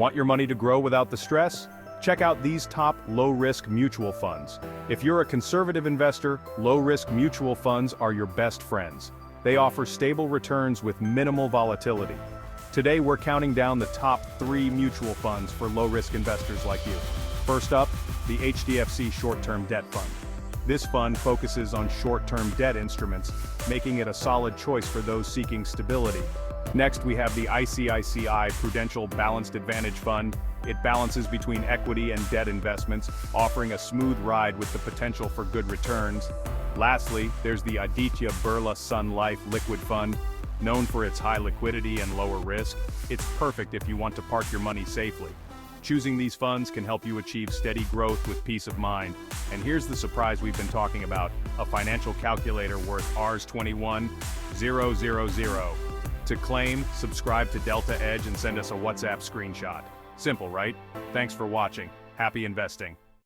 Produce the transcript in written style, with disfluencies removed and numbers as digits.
Want your money to grow without the stress? Check out these top low-risk mutual funds. If you're a conservative investor, low-risk mutual funds are your best friends. They offer stable returns with minimal volatility. Today we're counting down the top 3 mutual funds for low-risk investors like you. First up, the HDFC Short-Term Debt Fund. This fund focuses on short-term debt instruments, making it a solid choice for those seeking stability. Next, we have the ICICI Prudential Balanced Advantage Fund. It balances between equity and debt investments, offering a smooth ride with the potential for good returns. Lastly, there's the Aditya Birla Sun Life Liquid Fund. Known for its high liquidity and lower risk, it's perfect if you want to park your money safely. Choosing these funds can help you achieve steady growth with peace of mind. And here's the surprise we've been talking about, a financial calculator worth Rs21,000. To claim, subscribe to Delta Edge and send us a WhatsApp screenshot. Simple, right? Thanks for watching. Happy investing.